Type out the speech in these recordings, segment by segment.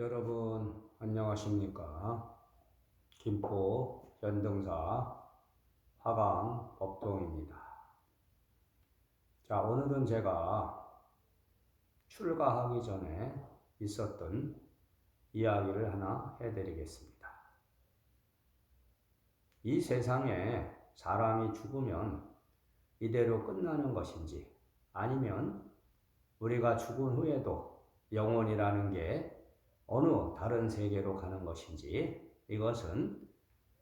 여러분 안녕하십니까? 김포 연등사 화강 법동입니다. 자, 오늘은 제가 출가하기 전에 있었던 이야기를 하나 해드리겠습니다. 이 세상에 사람이 죽으면 이대로 끝나는 것인지, 아니면 우리가 죽은 후에도 영혼이라는 게 어느 다른 세계로 가는 것인지, 이것은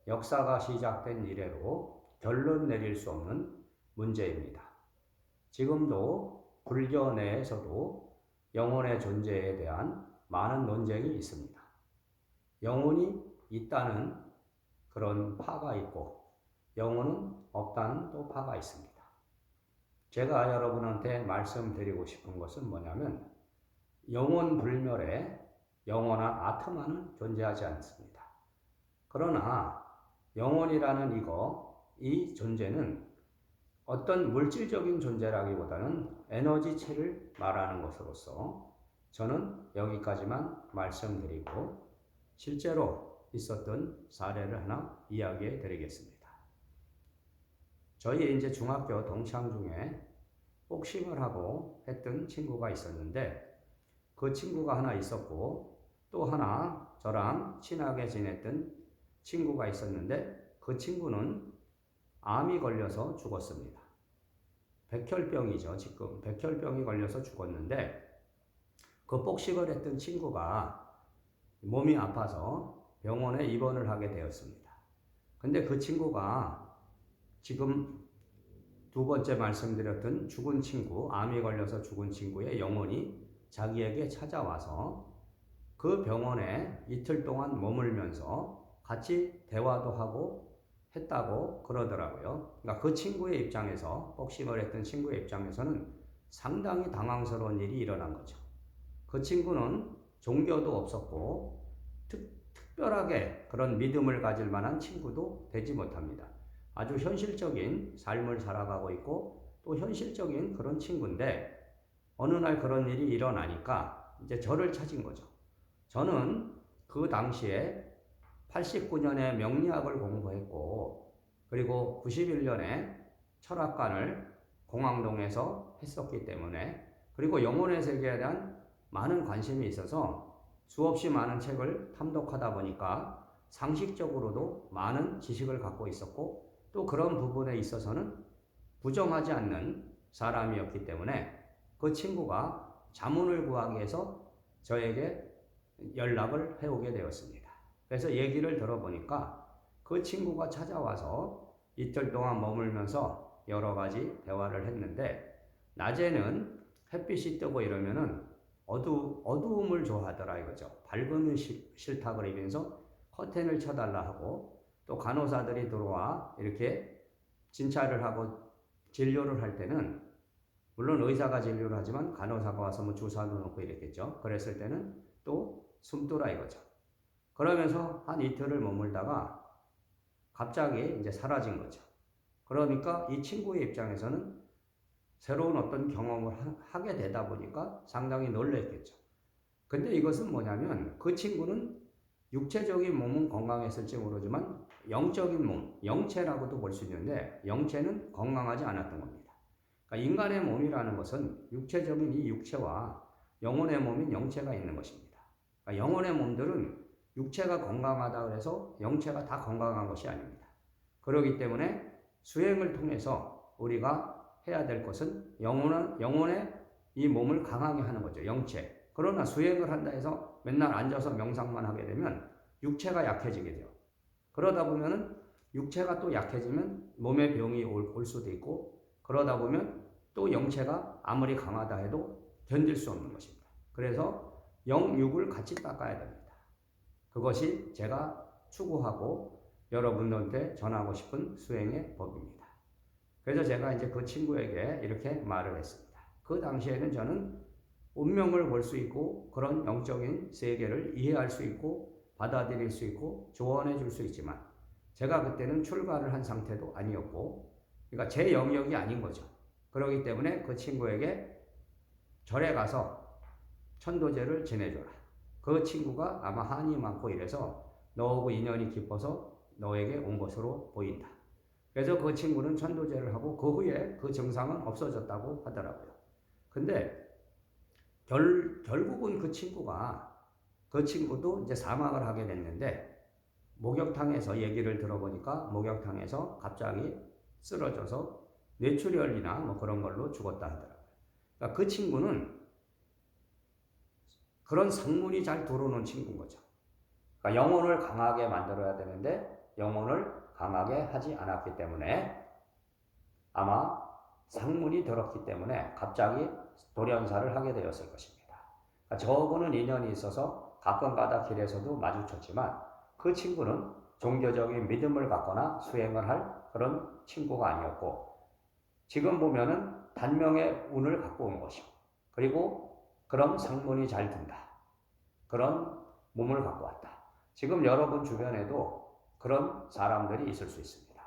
역사가 시작된 이래로 결론 내릴 수 없는 문제입니다. 지금도 불교 내에서도 영혼의 존재에 대한 많은 논쟁이 있습니다. 영혼이 있다는 그런 파가 있고 영혼은 없다는 또 파가 있습니다. 제가 여러분한테 말씀드리고 싶은 것은 뭐냐면, 영혼 불멸에 영원한 아트만은 존재하지 않습니다. 그러나 영혼이라는 이 존재는 어떤 물질적인 존재라기보다는 에너지체를 말하는 것으로서 저는 여기까지만 말씀드리고 실제로 있었던 사례를 하나 이야기해 드리겠습니다. 저희 이제 중학교 동창 중에 복싱을 하고 했던 친구가 있었는데, 그 친구가 하나 있었고 또 하나 저랑 친하게 지냈던 친구가 있었는데, 그 친구는 암이 걸려서 죽었습니다. 백혈병이죠. 지금 백혈병이 걸려서 죽었는데, 그 복싱을 했던 친구가 몸이 아파서 병원에 입원을 하게 되었습니다. 근데 그 친구가 지금 두 번째 말씀드렸던 죽은 친구, 암이 걸려서 죽은 친구의 영혼이 자기에게 찾아와서 그 병원에 이틀 동안 머물면서 같이 대화도 하고 했다고 그러더라고요. 그러니까 그 친구의 입장에서, 복싱을 했던 친구의 입장에서는 상당히 당황스러운 일이 일어난 거죠. 그 친구는 종교도 없었고 특별하게 그런 믿음을 가질 만한 친구도 되지 못합니다. 아주 현실적인 삶을 살아가고 있고 또 현실적인 그런 친구인데, 어느 날 그런 일이 일어나니까 이제 저를 찾은 거죠. 저는 그 당시에 89년에 명리학을 공부했고, 그리고 91년에 철학관을 공항동에서 했었기 때문에, 그리고 영혼의 세계에 대한 많은 관심이 있어서 수없이 많은 책을 탐독하다 보니까 상식적으로도 많은 지식을 갖고 있었고, 또 그런 부분에 있어서는 부정하지 않는 사람이었기 때문에 그 친구가 자문을 구하기 위해서 저에게 연락을 해오게 되었습니다. 그래서 얘기를 들어보니까 그 친구가 찾아와서 이틀 동안 머물면서 여러 가지 대화를 했는데, 낮에는 햇빛이 뜨고 이러면은 어두움을 좋아하더라 이거죠. 밝음이 싫다 그러면서 커튼을 쳐달라 하고, 또 간호사들이 들어와 이렇게 진찰을 하고 진료를 할 때는, 물론 의사가 진료를 하지만 간호사가 와서 뭐 주사도 놓고 이랬겠죠. 그랬을 때는 또 숨더라 이거죠. 그러면서 한 이틀을 머물다가 갑자기 이제 사라진 거죠. 그러니까 이 친구의 입장에서는 새로운 어떤 경험을 하게 되다 보니까 상당히 놀랐겠죠. 근데 이것은 뭐냐면, 그 친구는 육체적인 몸은 건강했을지 모르지만 영적인 몸, 영체라고도 볼 수 있는데 영체는 건강하지 않았던 겁니다. 그러니까 인간의 몸이라는 것은 육체적인 이 육체와 영혼의 몸인 영체가 있는 것입니다. 그러니까 영혼의 몸들은 육체가 건강하다 그래서 영체가 다 건강한 것이 아닙니다. 그렇기 때문에 수행을 통해서 우리가 해야 될 것은 영혼의 이 몸을 강하게 하는 거죠. 영체. 그러나 수행을 한다 해서 맨날 앉아서 명상만 하게 되면 육체가 약해지게 돼요. 그러다 보면은 육체가 또 약해지면 몸에 병이 올 수도 있고, 그러다 보면 또 영체가 아무리 강하다 해도 견딜 수 없는 것입니다. 그래서 영육을 같이 닦아야 됩니다. 그것이 제가 추구하고 여러분들한테 전하고 싶은 수행의 법입니다. 그래서 제가 이제 그 친구에게 이렇게 말을 했습니다. 그 당시에는 저는 운명을 볼 수 있고 그런 영적인 세계를 이해할 수 있고 받아들일 수 있고 조언해 줄 수 있지만, 제가 그때는 출가를 한 상태도 아니었고, 그러니까 제 영역이 아닌 거죠. 그렇기 때문에 그 친구에게 절에 가서 천도제를 지내줘라. 그 친구가 아마 한이 많고 이래서 너하고 인연이 깊어서 너에게 온 것으로 보인다. 그래서 그 친구는 천도제를 하고 그 후에 그 증상은 없어졌다고 하더라고요. 근데 결국은 그 친구도 이제 사망을 하게 됐는데 목욕탕에서 얘기를 들어보니까 목욕탕에서 갑자기 쓰러져서 뇌출혈이나 뭐 그런 걸로 죽었다 하더라고요. 그러니까 그 친구는 그런 상문이 잘 들어오는 친구인 거죠. 그러니까 영혼을 강하게 만들어야 되는데 영혼을 강하게 하지 않았기 때문에 아마 상문이 들었기 때문에 갑자기 돌연사를 하게 되었을 것입니다. 그러니까 저하고는 인연이 있어서 가끔 가다 길에서도 마주쳤지만 그 친구는 종교적인 믿음을 갖거나 수행을 할 그런 친구가 아니었고 지금 보면은 단명의 운을 갖고 온 것이고 그리고 그런 상문이 잘 든다. 그런 몸을 갖고 왔다. 지금 여러분 주변에도 그런 사람들이 있을 수 있습니다.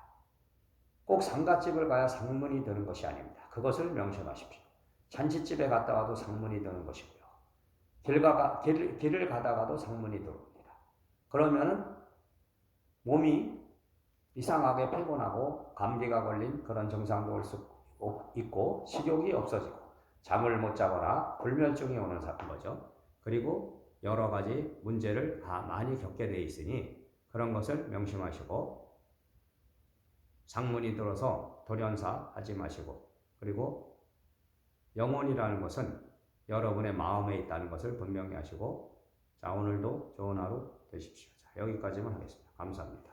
꼭 상갓집을 가야 상문이 드는 것이 아닙니다. 그것을 명심하십시오. 잔치집에 갔다 와도 상문이 드는 것이고요. 길을 가다가도 상문이 들어옵니다. 그러면은 몸이 이상하게 피곤하고 감기가 걸린 그런 증상도 올 수 있고 식욕이 없어지고 잠을 못 자거나 불면증이 오는 거죠. 그리고 여러 가지 문제를 다 많이 겪게 돼 있으니 그런 것을 명심하시고 상문이 들어서 돌연사 하지 마시고 그리고 영혼이라는 것은 여러분의 마음에 있다는 것을 분명히 하시고 자 오늘도 좋은 하루 되십시오. 자, 여기까지만 하겠습니다. 감사합니다.